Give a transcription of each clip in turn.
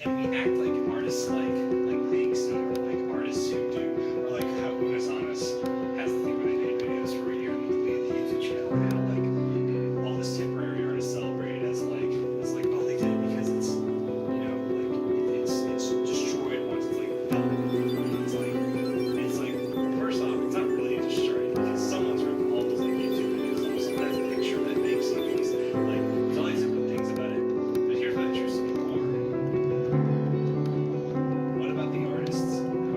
and we act like artists like Banksy or like artists who do or like how Una's Honest has the thing where they made videos for Radio and the YouTube channel and how like all this temporary artists celebrate as like oh they did it because it's you know like it's destroyed once it's like done. It's like first off it's not really destroyed because someone's written all those like YouTube videos almost like that's a picture that makes movies like there's all these different things about it. But here's what interests me more. What about the artists who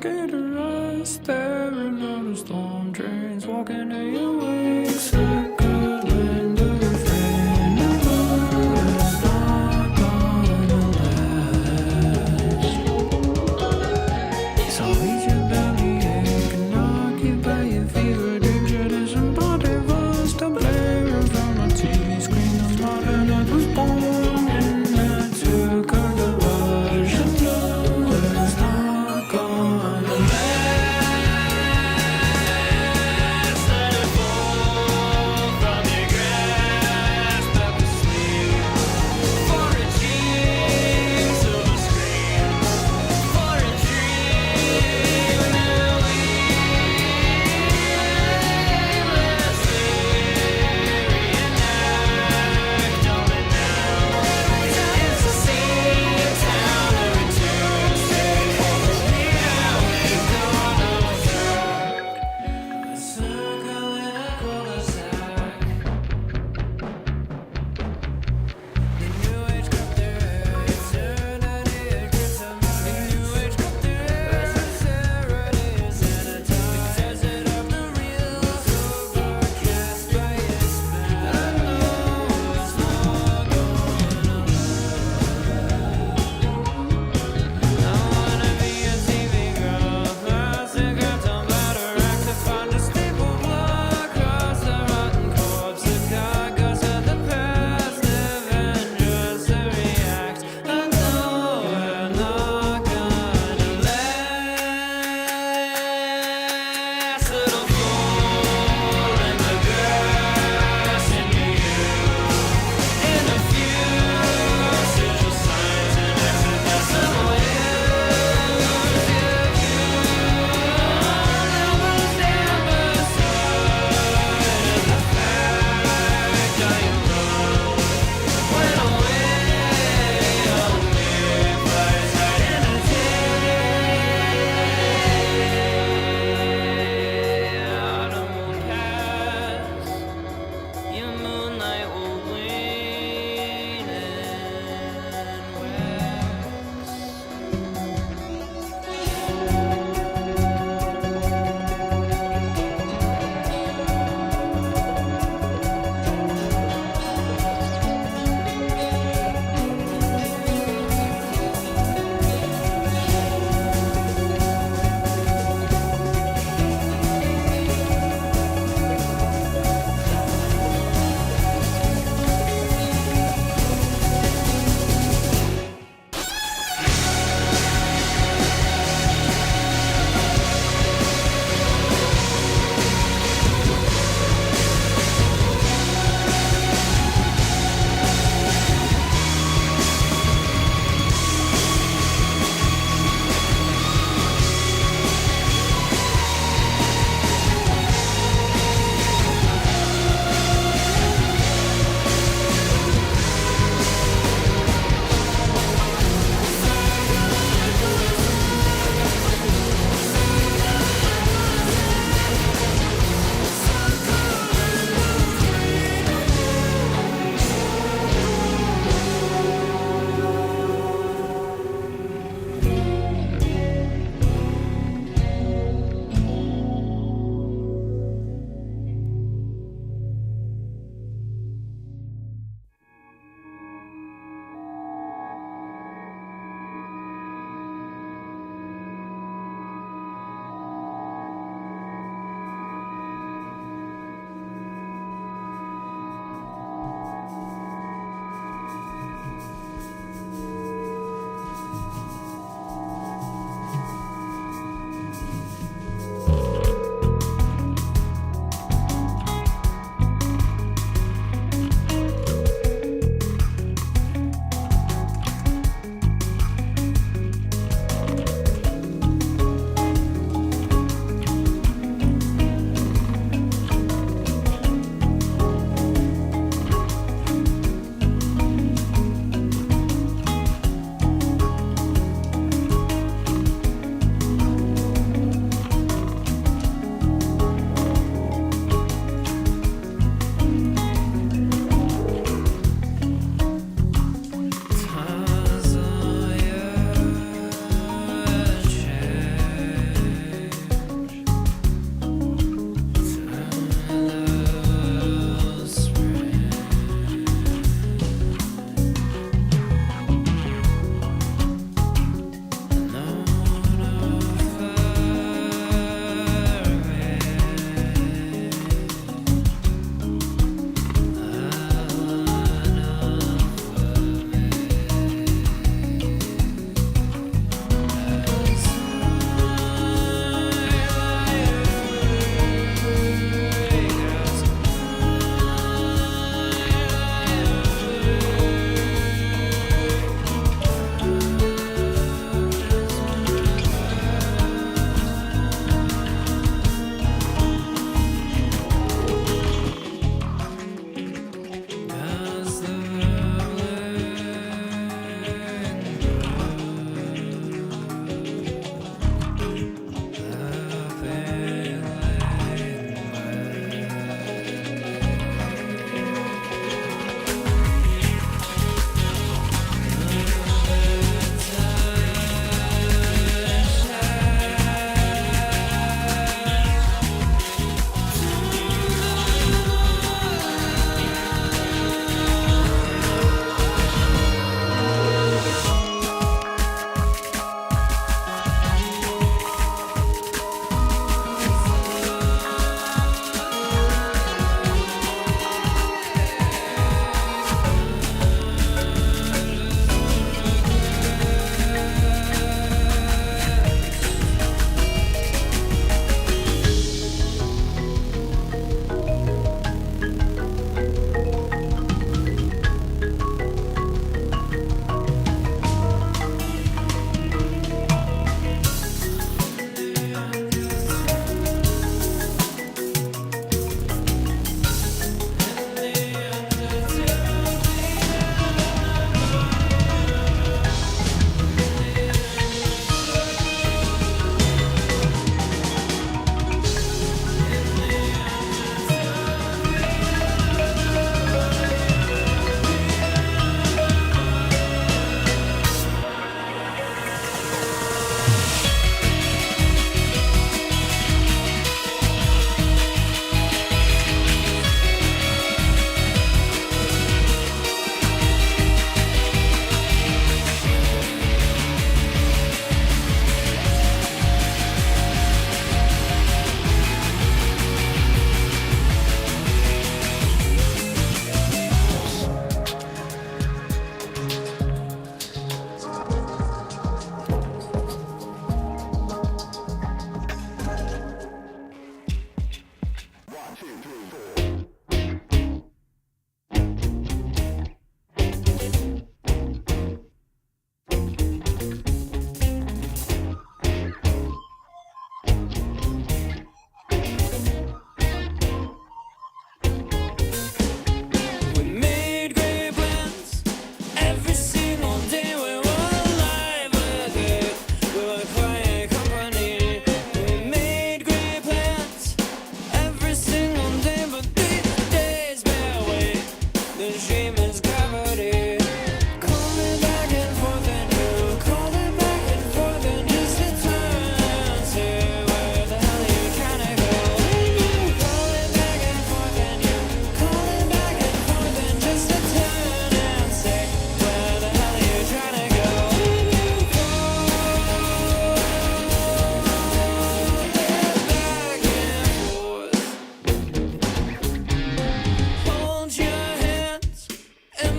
get a rest, staring at the storm drains, walking to your wake, sick of wind of a friend, the love is not gonna last. So ease your belly ache and occupy your fever dreams. It isn't part of us to blare from a TV screen. The modern earth was born and that took her the rush. And love is not gonna last. Let it fall.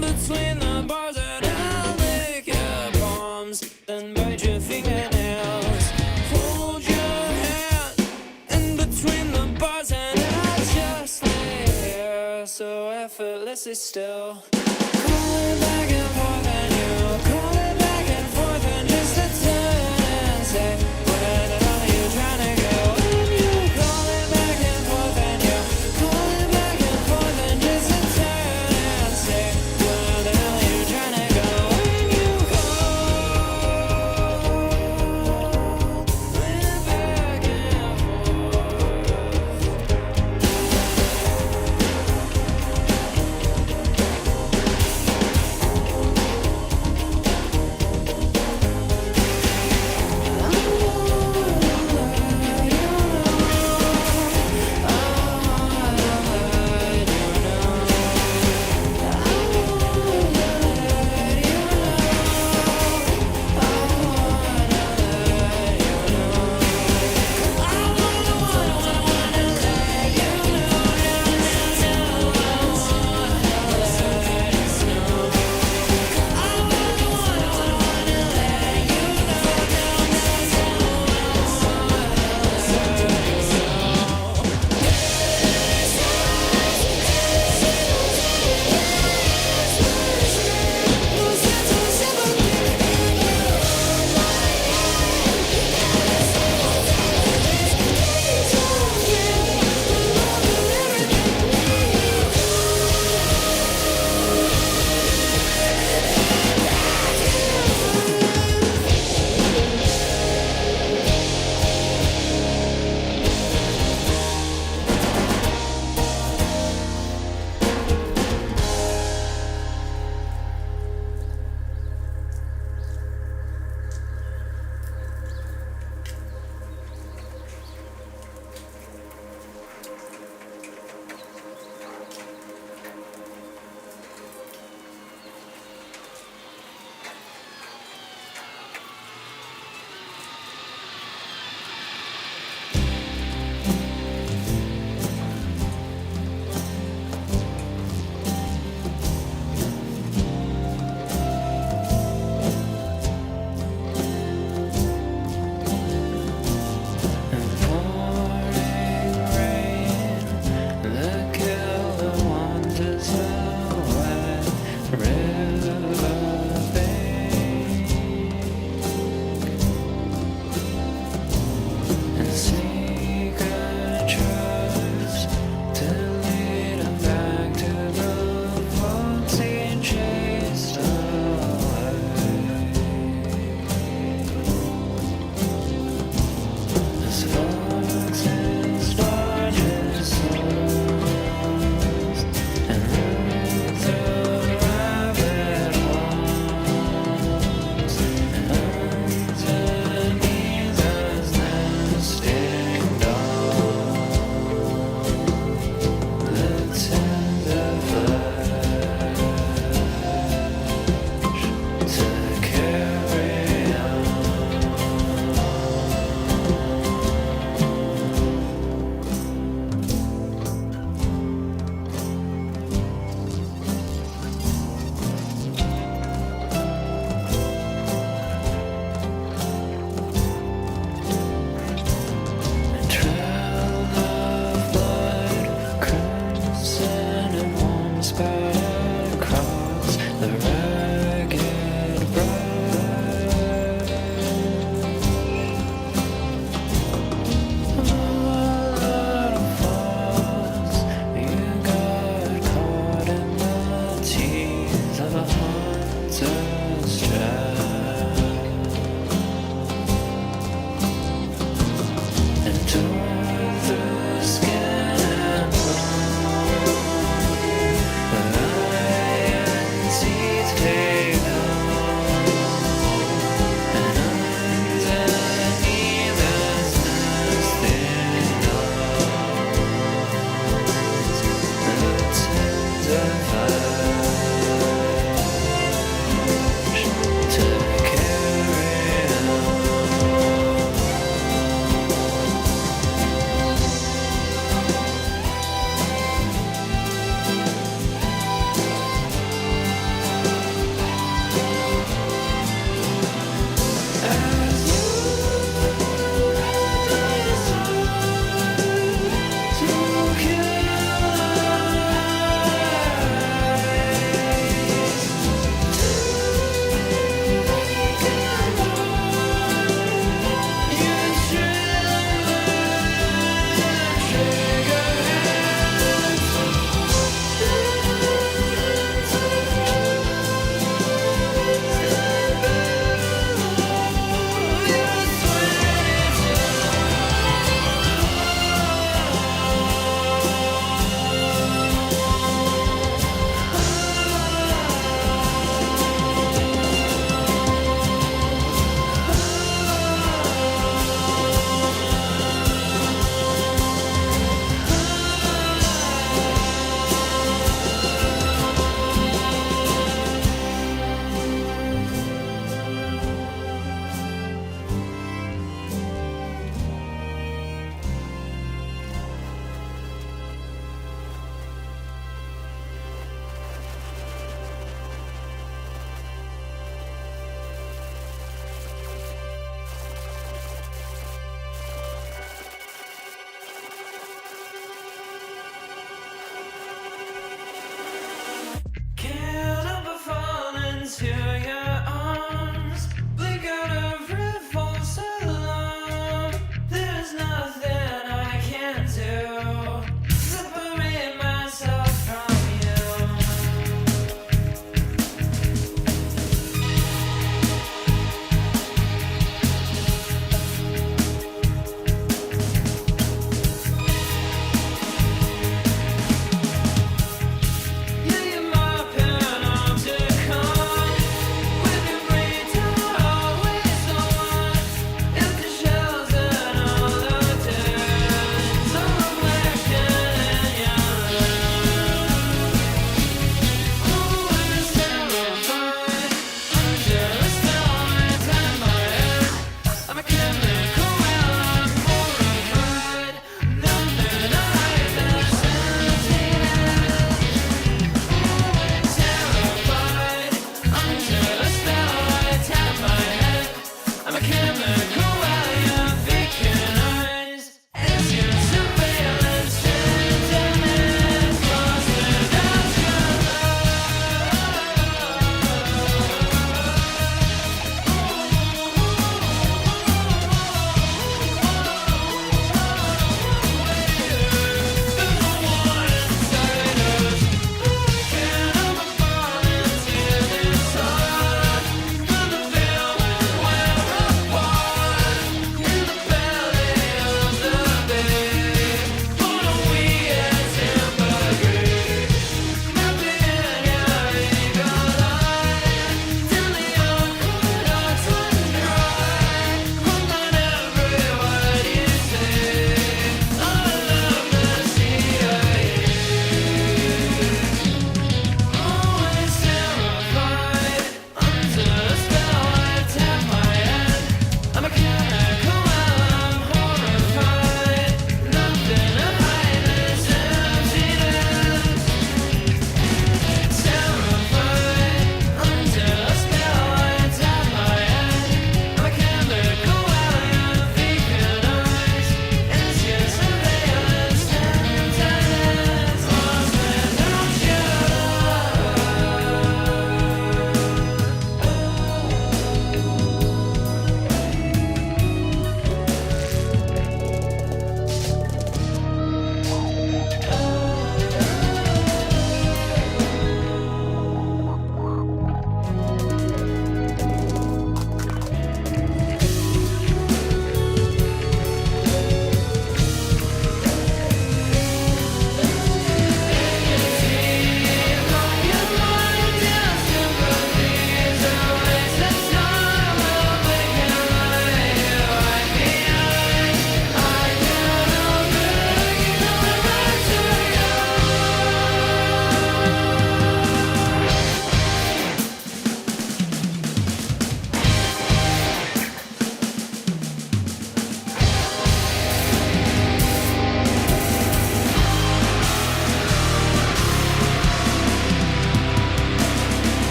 between the bars and I'll lick your palms and bite your fingernails. Hold your hand in between the bars and I'll just lay here so effortlessly still. Call it back and forth and you call it back and forth and just to turn and say, where the hell are you trying to go? And you call it back and forth and you call it back and forth and just to turn and say, where the hell are you trying to go? And you call it back and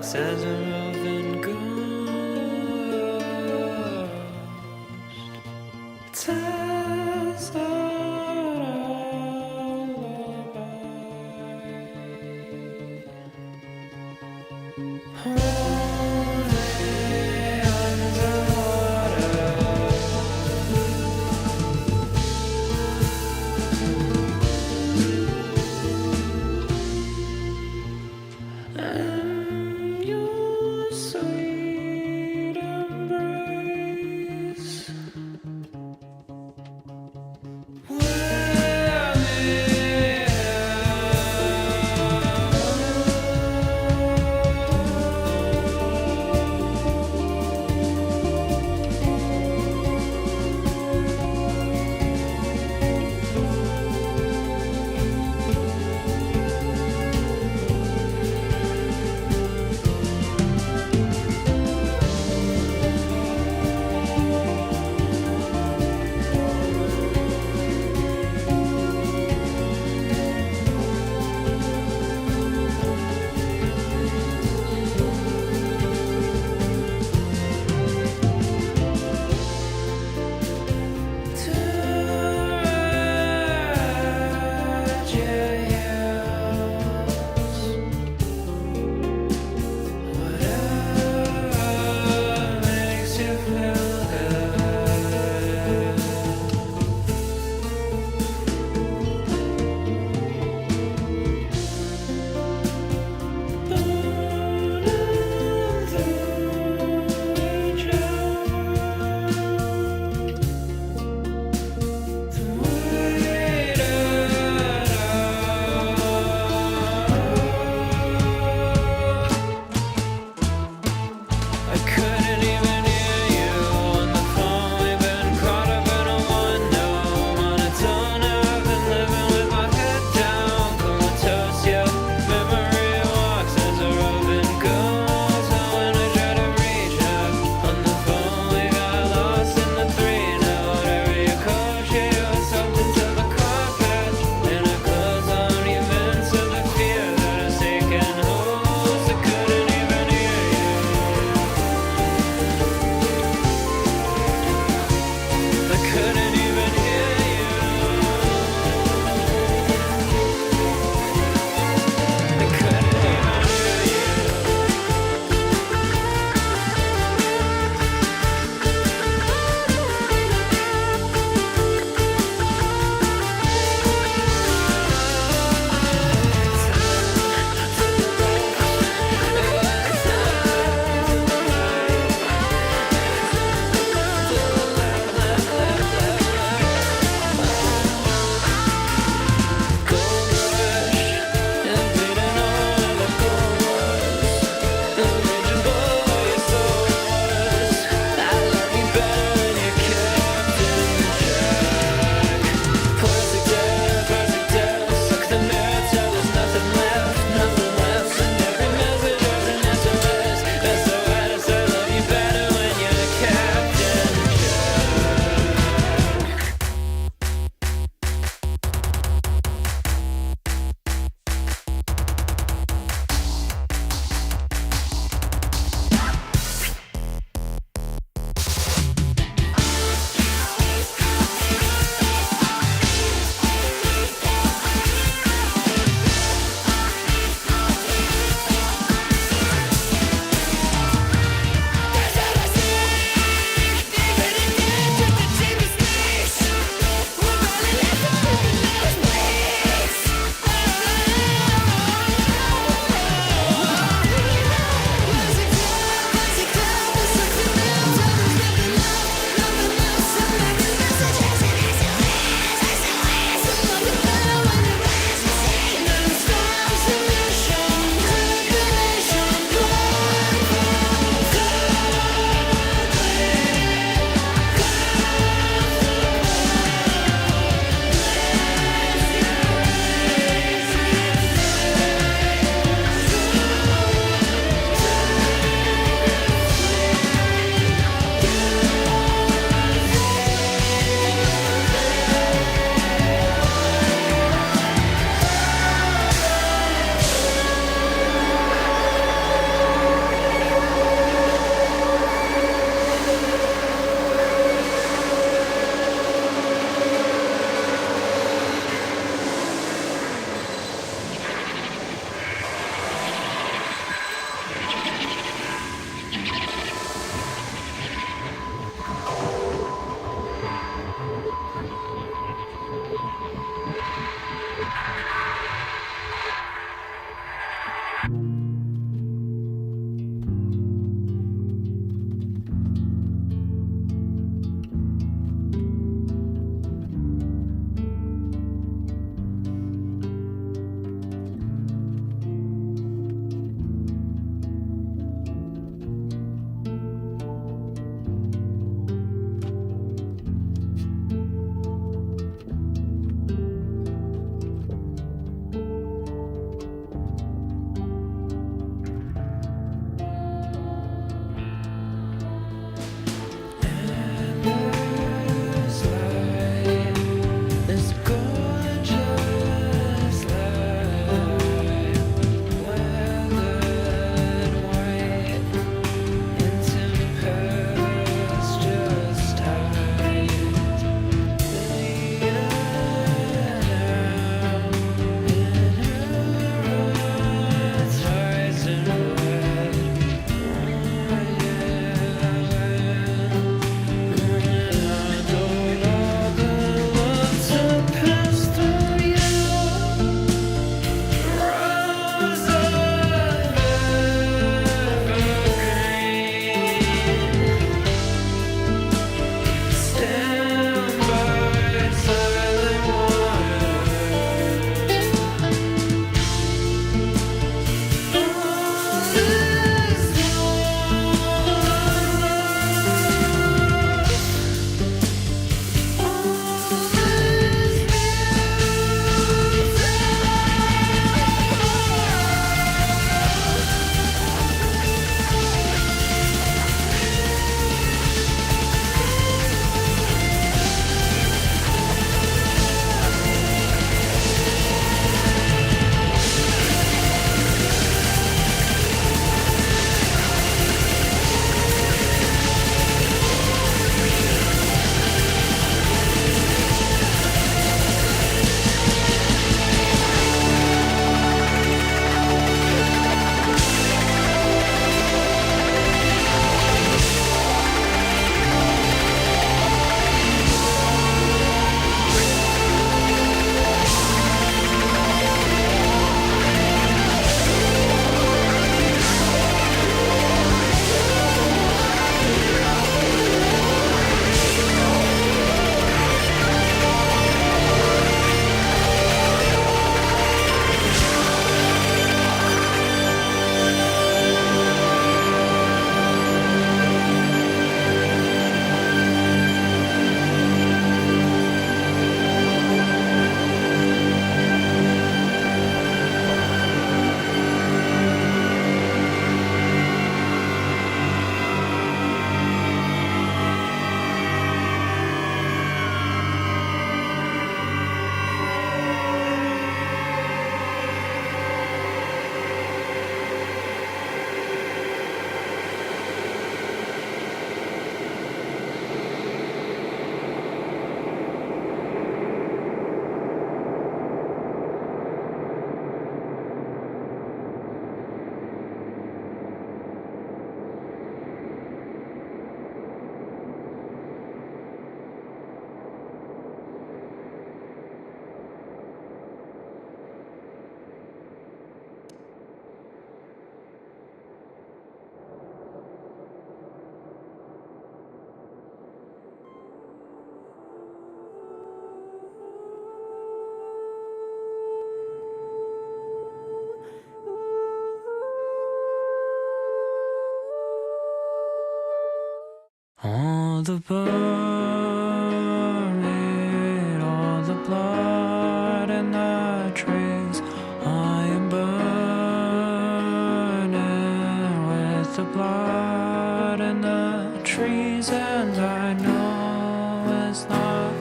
says a roving ghost. Tells a lullaby. Holding underwater. And your sweet embrace wear me out. the burning, all the blood and the trees. I am burning with the blood and the trees, and I know it's not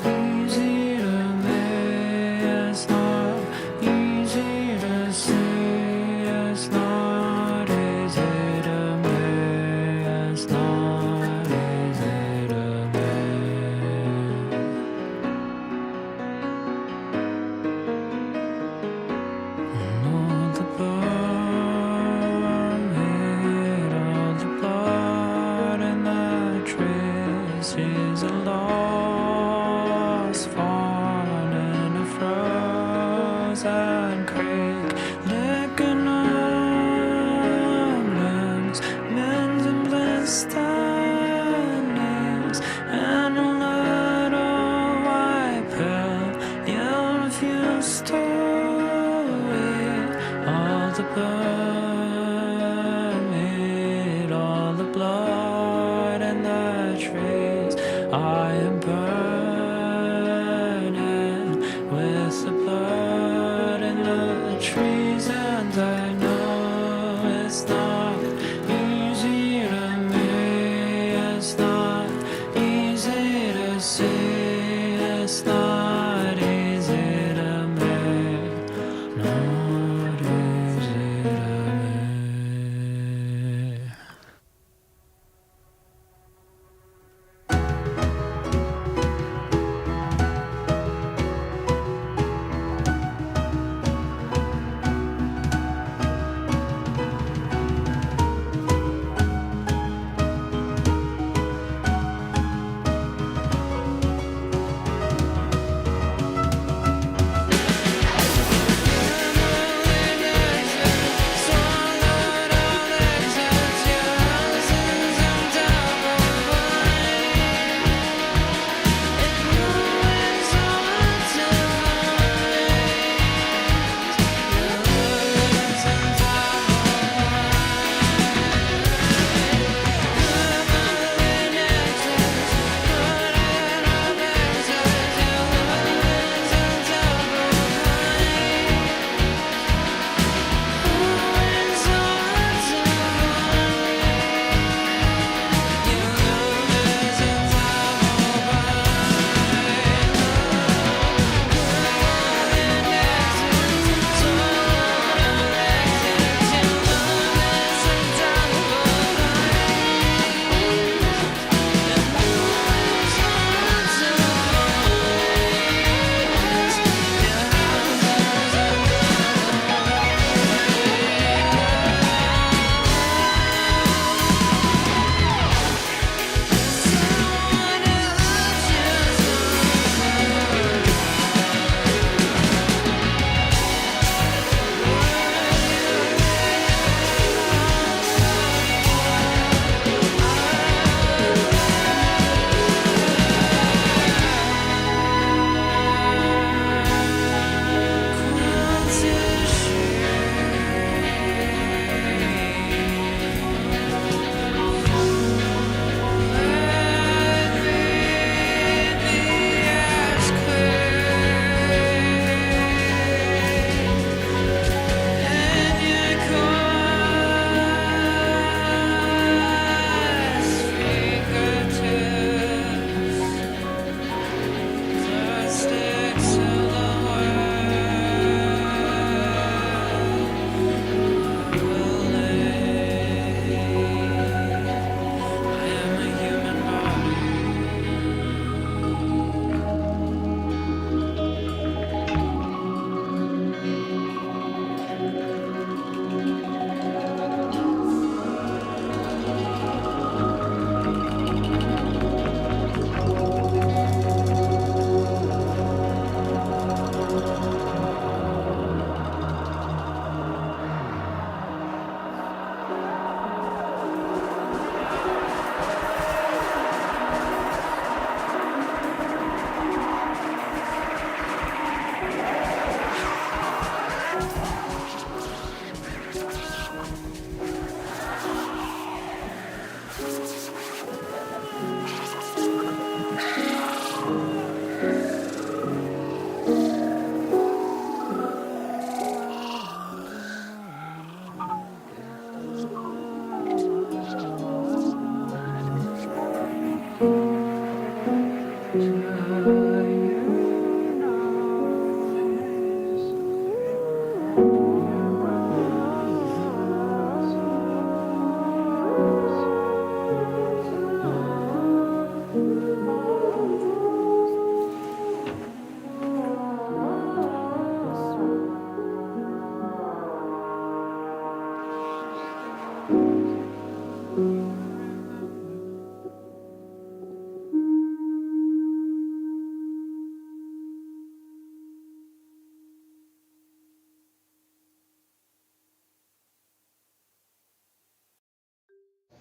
easy to me. It's not easy to see. It's not easy to me. It's not easy to me. And all the burning, all the blood and the trees is a lost fawn in a frozen creek, licking limbs, mends and blistered knees, and a little white pill you refuse to eat. All the burning, all the blood and the trees. I am burning with the blood and the trees, and I know it's not easy to me. It's not easy to see. It's not easy to me. Not easy to me.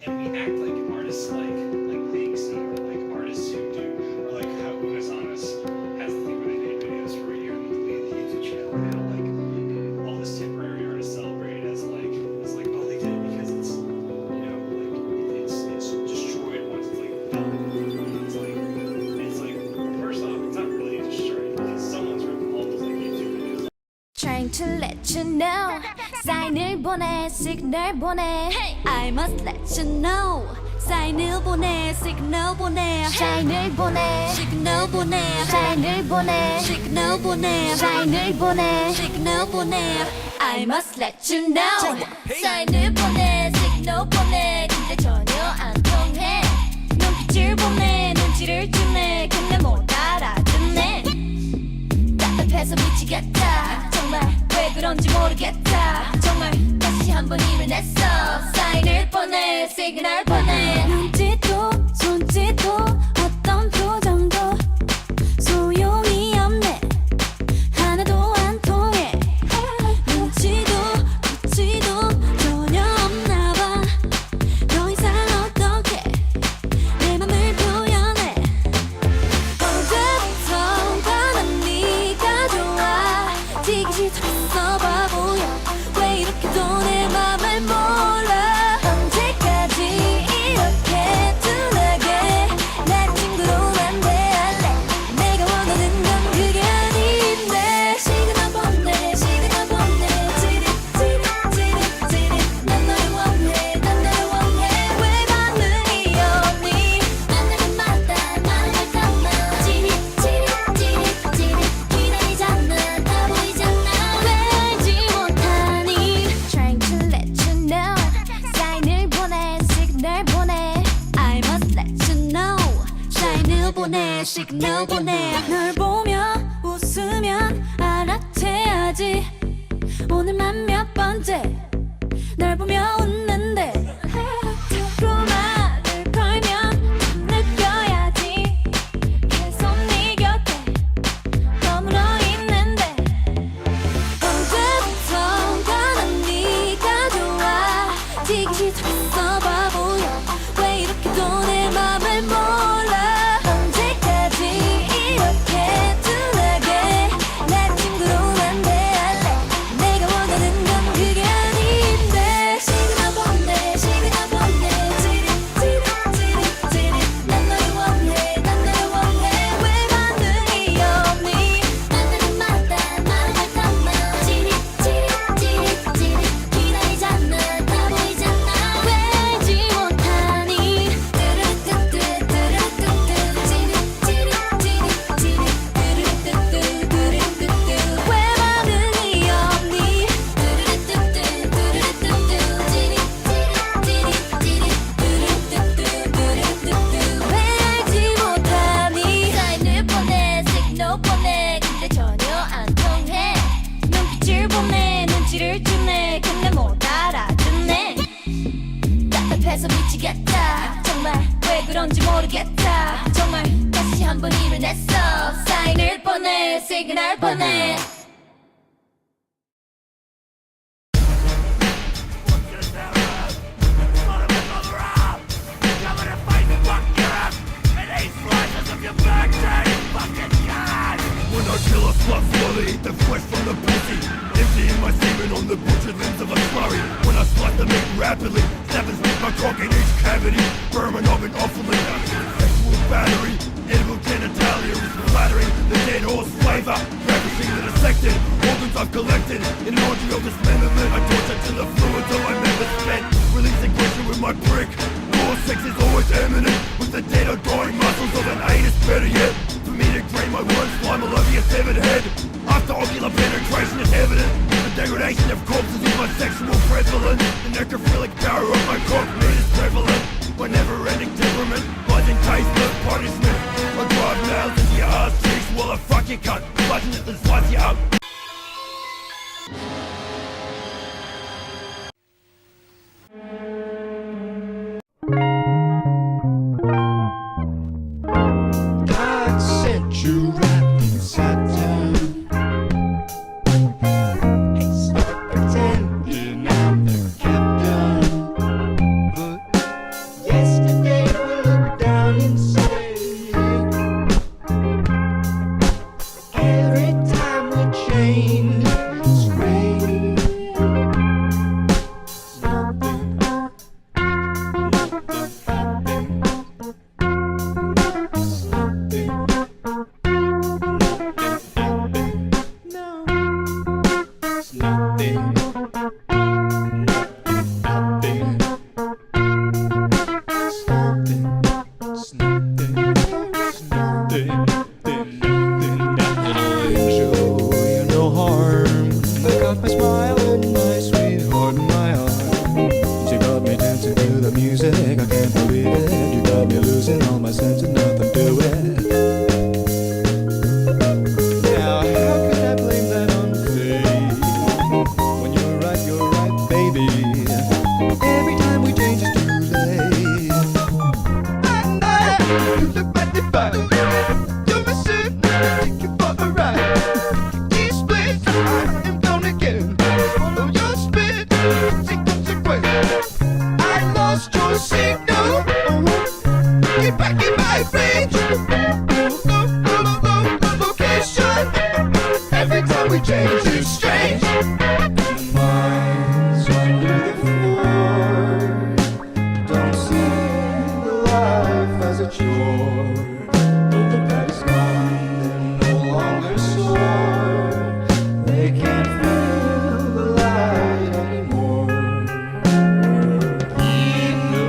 and we act like artists like League Scene, or like artists who do, or like how Una's Honest has the thing where they made videos for a year and then deleted the YouTube channel, and how like all this temporary artists celebrate as like oh, they did it because it's, you know, like it's destroyed once it's like done. It's like first off, it's not really destroyed because someone's ripped all those like YouTube videos. Trying to let you know 사인을 보내 시그널 보내 I must let you know 사인을 보내 시그널 보내 사인을 보내 시그널 보내 사인을 보내 시그널 보내 사인을 보내 시그널 보내 I must let you know 사인을 보내 시그널 보내 근데 전혀 안 통해 눈빛을 보내 눈치를 주네 근데 못 알아듣네 답답해서 미치겠다 정말 왜 그런지 모르겠다 정말 다시 한번 힘을 냈어 사인을 보내 시그널 보내 눈짓도 손짓도 어떤 표정도 소용이 없네 하나도 안 통해 눈치도 눈치도 전혀 없나봐 더 이상 어떻게 내 맘을 표현해 언제부턴가 난 네가 좋아 지기 싫어 바보야 왜 이렇게도 내 맘을 몰라 언제까지 이렇게 둔하게 날 친구로만 대할래 내가 원하는 건 그게 아닌데 시그널 보내 시그널 보내 찌릿 난 너를 원해 난 너를 원해 왜 반응이 없니 난 날마다 말을 담아 찌릿 기다리잖아 다 보이잖아 왜 알지 못하니 Trying to let you know 사인을 보내 시그널 보내 I must let you know 사인을 보내 시그널 보내 널 보면 웃으면 알아채야지 오늘만 몇 번째 널 보며 웃는데 자꾸 말을 걸면 느껴야지 계속 네 곁에 머물러 있는데 언제부턴가 난 네가 좋아 지기 싫어 바보야 왜 이렇게도 내 맘을 몰라 언제까지 이렇게 둔하게 날 친구로만 대할래 내가 원하는 건 그게 아닌데 시그널 보내 찌릿 난 너를 원해 왜 반응이 없니 난 날마다 말을 담아 찌릿 기다리잖아 다 보이잖아 왜 알지 못하니 왜 반응이 없니 왜 알지 못하니 사인을 보내 시그널 보내 근데 전혀 안 통해 눈빛을 보내 눈치를 주네 근데 못 알아듣네 답답해서 미치겠다 정말 왜 그런지 모르겠다 정말 다시 한번 힘을 냈어 사인을 보내 시그널 보내 When I kill a slut slowly, eat the flesh from the pussy, emptying my semen on the butchered limbs of a slurry. When I slice the meat rapidly, stabbing with my cock in each cavity, burning oven awfully. Sexual battery, edible genitalia is flattering the dead horse flavor, ravishing the dissected organs I've collected in an orgy of dismemberment. I torture till the fluids of my members spent, releasing pressure with my prick. Raw sex is always imminent, with the dead or dying muscles of an anus. Better yet, for me to drain my words, slime all over your severed head. After ocular penetration is evident, the degradation of corpses is my sexual prevalence. The necrophilic power of my cock meat is prevalent. My never-ending temperament lies in tasteless punishment. I drive nails into your ass cheeks while I fuck your cunt, bludgeon it and slice you up. God set you right inside town. Hey, stop pretending I'm the captain. Put the music, I can't believe it. You got me losing all my senses, nothing to it. Now how could I blame that on fate? When you're right, baby. Every time we change it's too late. You look mighty fine. You're my suit, take you for a ride. These splits, I am gonna get. Follow your spit, take consequence. I lost your signal. Get back in my range. Location. Every time we change, it's strange. Minds under the floor don't see the life as a chore. Though the bed is gone, they're no longer sore. They can't feel the light anymore. Keep the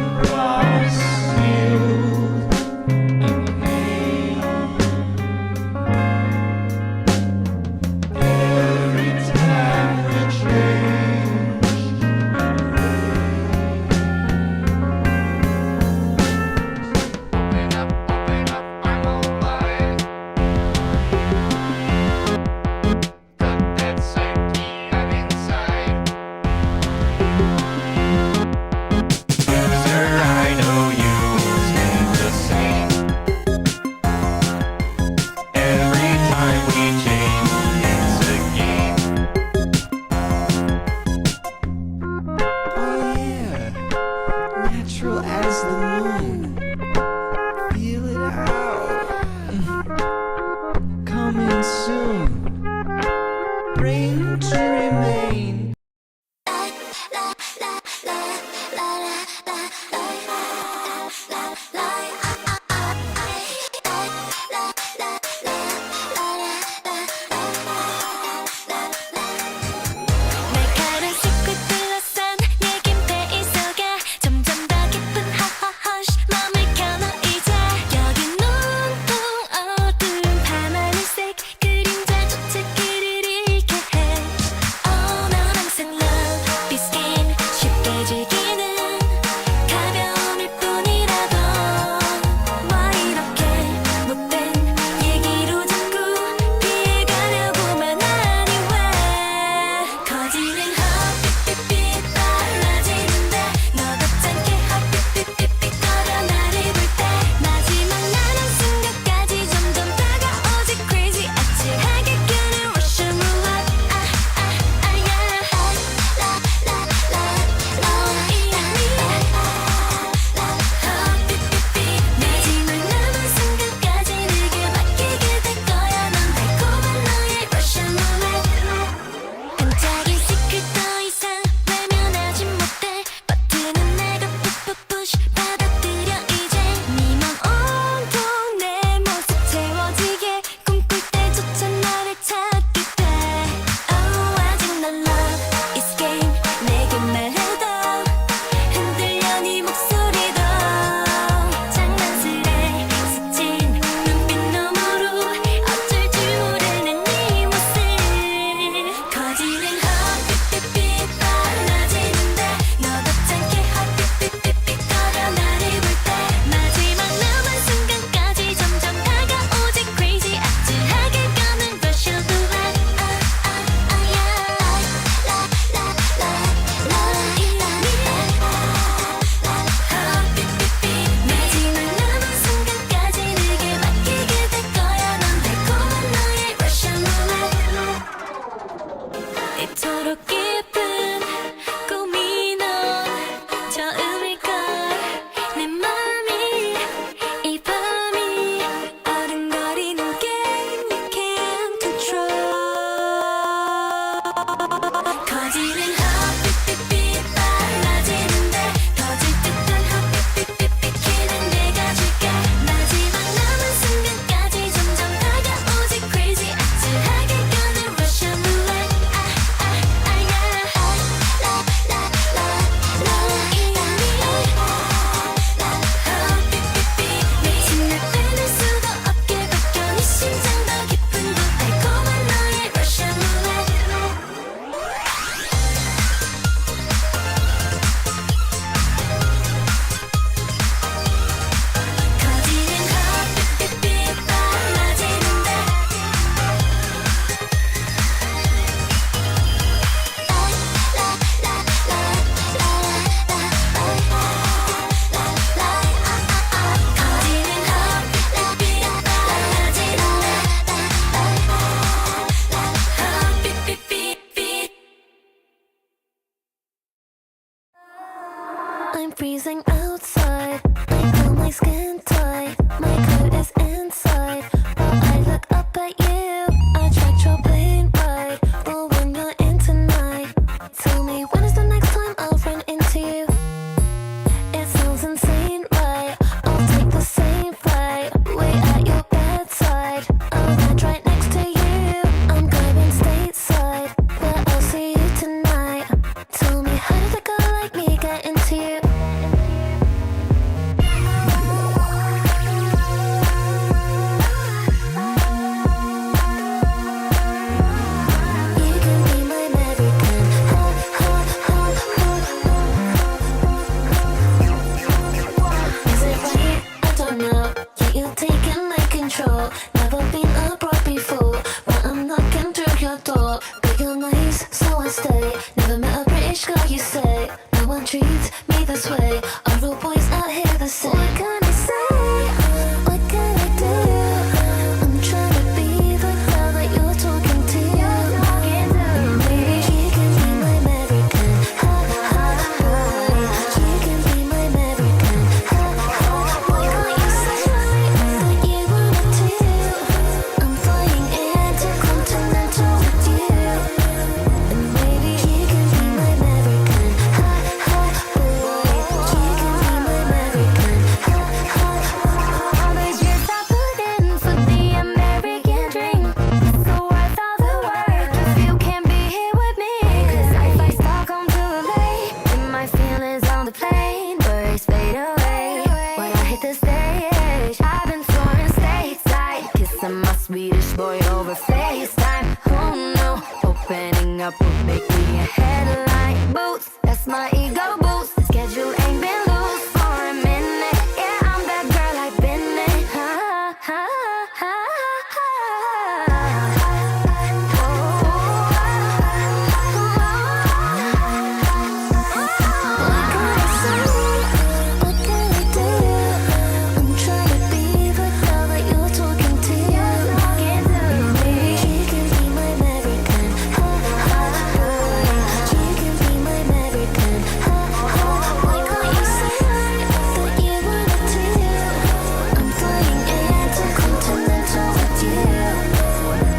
freezing outside. I feel my skin tight. My coat is inside. But I look up at you. I tracked your plane ride. But when you're in tonight, tell me when is the next time I'll run into you? It sounds insane, right? I'll take the same flight. Wait at your bedside. I'll land right next to you. I'm going stateside, but I'll see you tonight. Tell me, how did a girl like me get into you? You can be my American. Ha ha ha ha. Is it right? I don't know. Yeah, you're taking my control. Never been abroad before, but I'm knocking through your door. But you're nice, so I stay. Never met a British girl, you say. No one treats me this way. Are all boys out here the same? What can I say? What can I do? I'm trying to be the girl that you're talking to. Maybe you can be my American. Ha ha ha. You can be my American. Ha ha. Why can't you say that you wanted to? I'm flying intercontinental with you. And maybe you can be my American. Ha ha. You can be my American. Ha ha. All these years I put in for the American dream. So worth all the work if you can be here with me. 'Cause if I start come too late, then my feelings on the plane worries fade away. When I hit the stage, I've been touring stateside, kissing my Swedish boy over FaceTime. Oh no, opening up would make me a headline. Boots, that's my ego boost. Schedule ain't been loose for a minute. Yeah, I'm that girl I've been in. Ha ha ha ha. What can I say? What can I do? I'm trying to be the girl that you're talking to. Maybe you can be my American. Ha ha ha. You can be my American. Ha ha. Why can't you say that you wanted to? I'm flying intercontinental with you.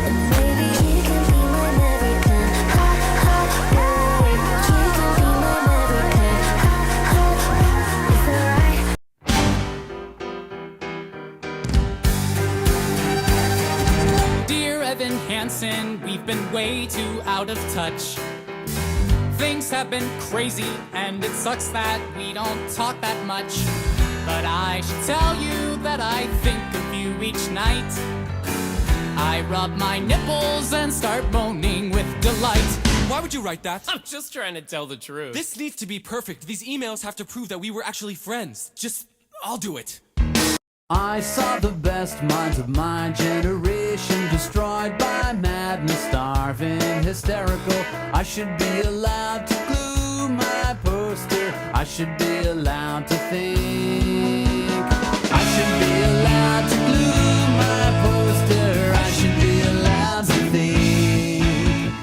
And maybe you can be my American. Ha ha. You can be my American. Ha ha. Is that right? Dear Evan Hansen, we've been way too out of touch. Things have been crazy, and it sucks that we don't talk that much. But I should tell you that I think of you each night. I rub my nipples and start moaning with delight. Why would you write that? I'm just trying to tell the truth. This needs to be perfect. These emails have to prove that we were actually friends. I'll do it. I saw the best minds of my generation destroyed by madness, starving, hysterical. I should be allowed to glue my poster. I should be allowed to think. I should be allowed to glue my poster. I should be allowed to think.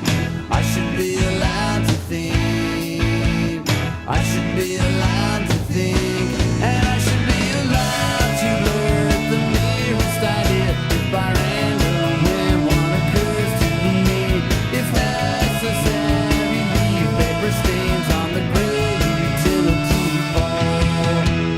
I should be allowed to think. I should be allowed to think. And I should be allowed to blurt the merest idea if by random when one occurs to me. If necessary, leave paper stains on the gray utility pole.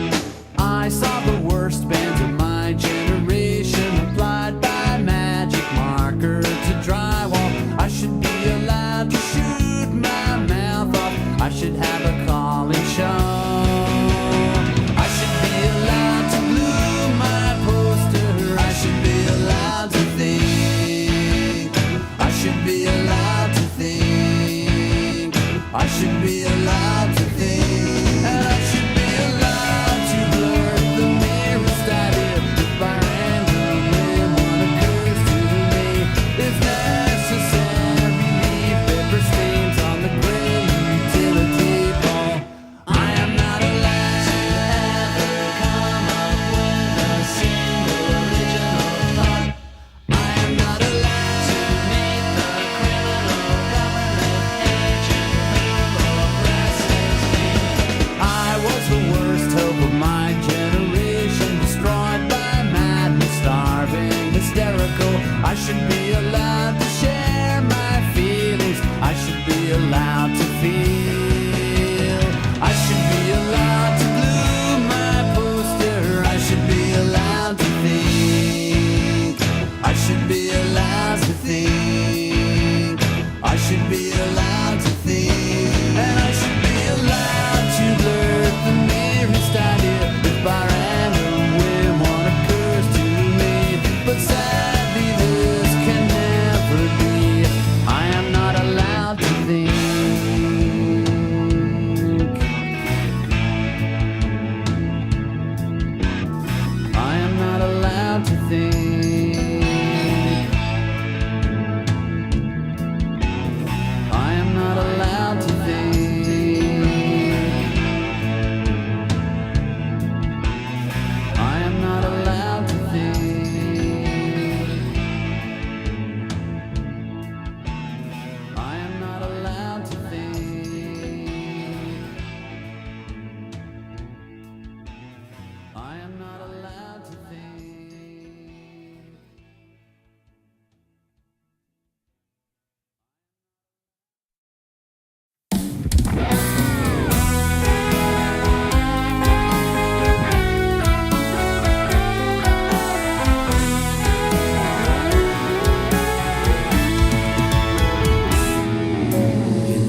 I'm not allowed to think.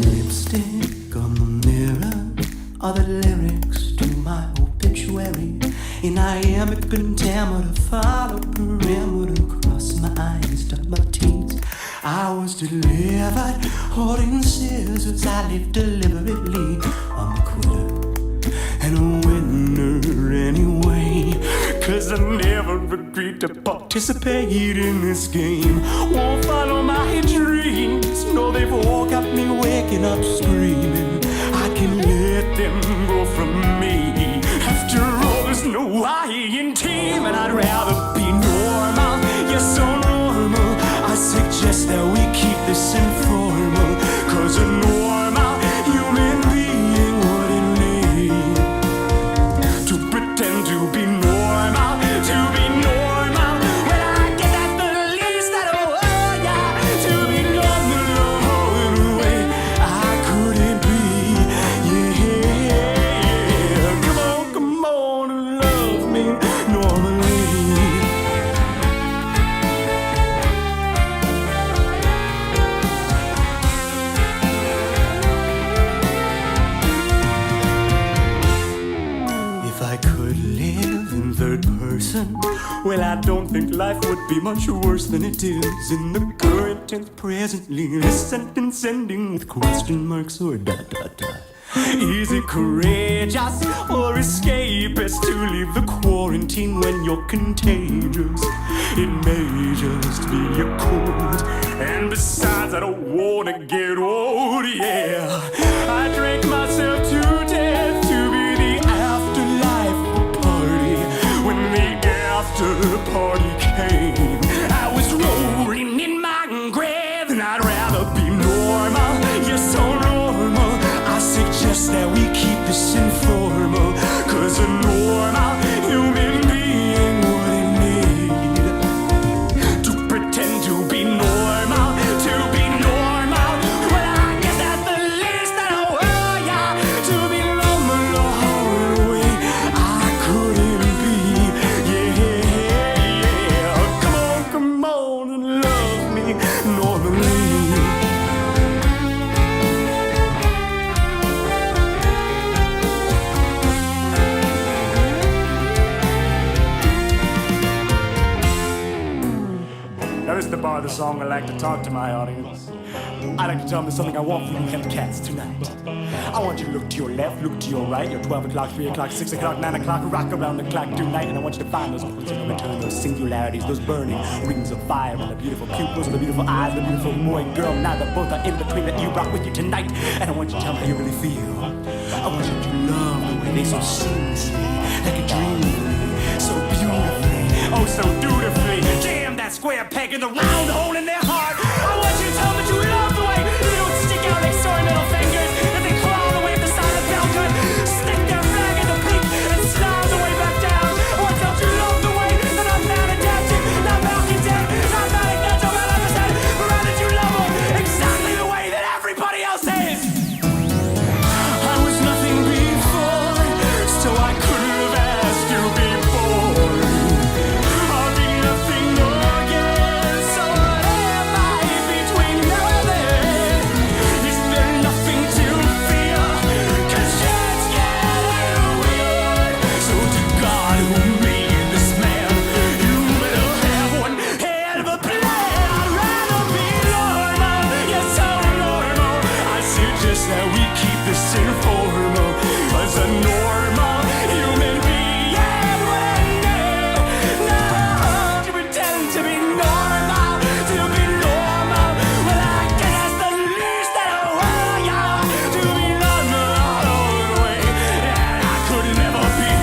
Lipstick on the mirror are the lyrics to my obituary. In iambic pentameter, follow perimeter, cross my eyes, dot my T's. I was delivered, holding scissors. I live deliberately. I'm a quitter and a winner anyway. 'Cause I never agreed to participate in this game. Won't follow my dreams. No, they've all got me waking up screaming. I can let them go from me. After all, there's no I in team, and I'd rather be normal. You're so normal. I suggest that we keep this informal. 'Cause a normal human being wouldn't need to pretend to be normal, to be normal. When I get at the least that oh yeah, to be normal the whole way I couldn't be. Yeah, come on and love me normally. If I could live in third person, well, I don't think life would be much worse than it is in the current tense presently. This sentence ending with question marks or dot dot dot. Is it courageous or escapist to leave the quarantine when you're contagious? It may just be a cold, and besides, I don't wanna get old. Yeah, I drank myself to death to be the afterlife party. When the after party came, I was rolling in my grave, and I'd rather be normal. You're so normal. I suggest that we keep this informal. 'Cause a normal human being wouldn't need to pretend to be normal, to be normal. Well, I guess that's the least that I will, yeah, to be normal the whole way I couldn't be. Yeah, come on and love me normally. Now this is the part of the song I like to talk to my audience. I like to tell them there's something I want from you Hempcats tonight. I want you to look to your left, look to your right. Your 12 o'clock, 3 o'clock, 6 o'clock, 9 o'clock, rock around the clock tonight. And I want you to find those points of no return, those singularities, those burning rings of fire, and the beautiful pupils, and the beautiful eyes, the beautiful boy and girl. Now that both are in between, that you brought with you tonight. And I want you to tell me how you really feel. I want you to love the way they so seamlessly, like a dream, so beautifully, oh so dutifully. Jam that square peg in the round hole in their heart. I want you to tell me that you love the way they don't stick out like sore middle fingers, and they crawl away at the side of the bell gun, stick their flag in the peak, and snarl the way back down. I want you to love the way that I'm not adapting, not malcontent, not against all that other side, but rather you love them exactly the way that everybody else is. I was nothing before, so I couldn't have asked you before. I'll be nothing again, so what am I between now and then? Is there nothing to fear? 'Cause it's getting weird. So to God who made this man, you better have one hell of a plan. I'd rather be normal, yes so normal. I suggest that we keep this informal. As a normal human being, wouldn't need to pretend to be normal, to be normal. Well, I guess that's the least that I want, yeah, to be normal all the way, and I could never be.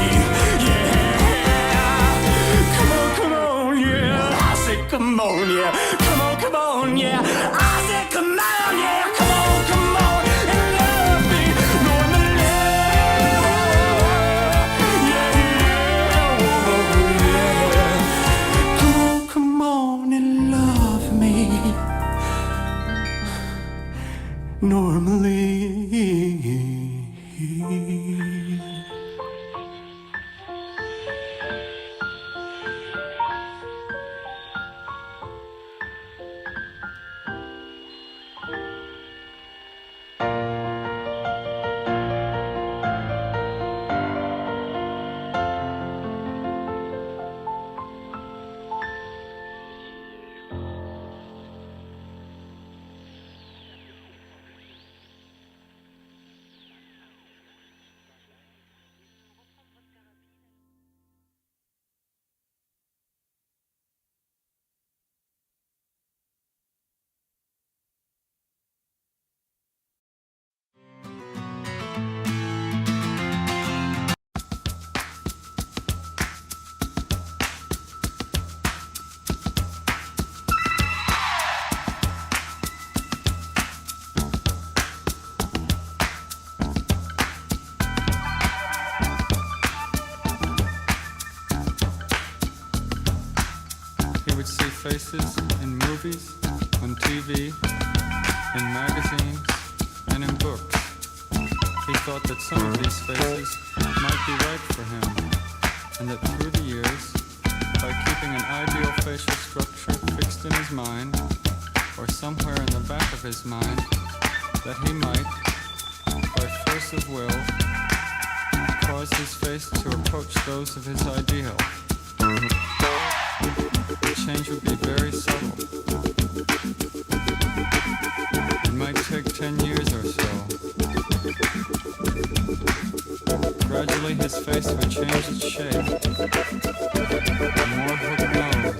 Yeah, come on, yeah. I said, come on, yeah. Come on, yeah. I said, come on, yeah. Come on, and love me normally. Yeah, faces in movies, on TV, in magazines, and in books. He thought that some of these faces might be right for him, and that through the years, by keeping an ideal facial structure fixed in his mind, or somewhere in the back of his mind, that he might, by force of will, cause his face to approach those of his ideal. The change would be very subtle. It might take 10 years or so. Gradually his face would change its shape. A more hooked nose,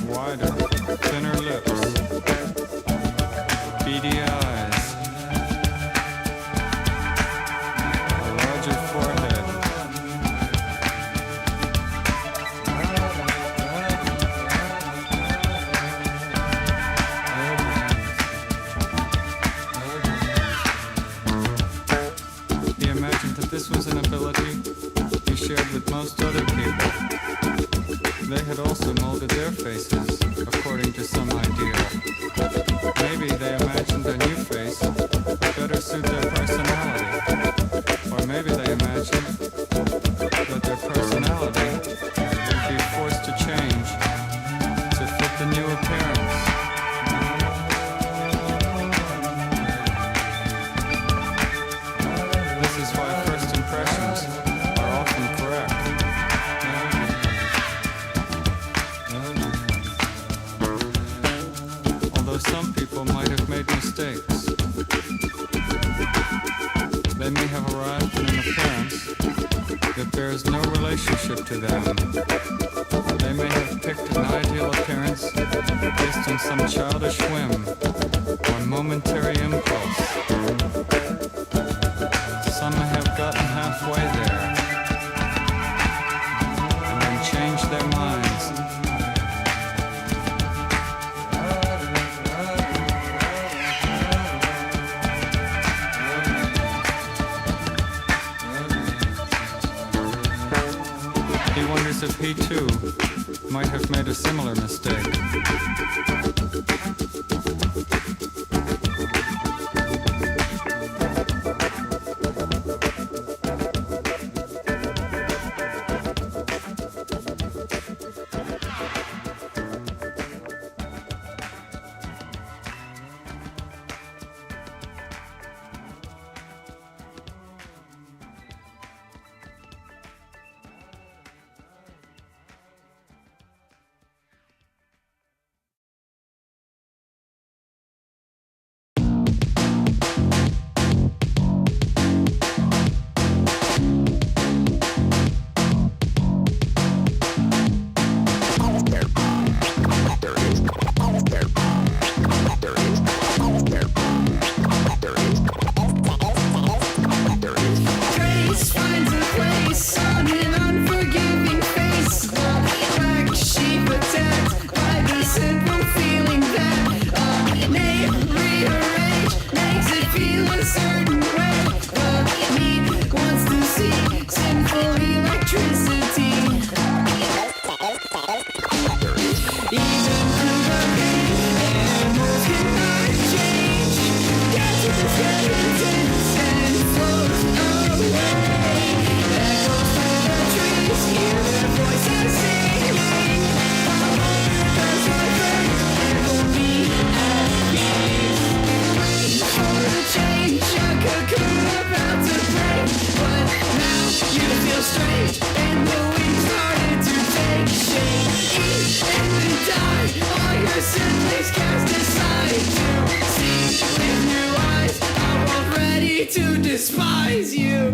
wider, thinner lips, beady eyes, a larger forehead. He imagined that this was an ability he shared with most other people. They had also molded their faces according to some ideal. Maybe they imagined a new face would better suit their personality. Or maybe they imagined that their personality would be forced to change to fit the new appearance. This is why first impressions are often correct. Although some people might have made mistakes. They may have arrived at an appearance that bears no relationship to them. They may have picked an ideal appearance based on some childish whim or momentary impulse. Some may have gotten halfway there and then changed their minds. He wonders if he too might have made a similar mistake. To despise you.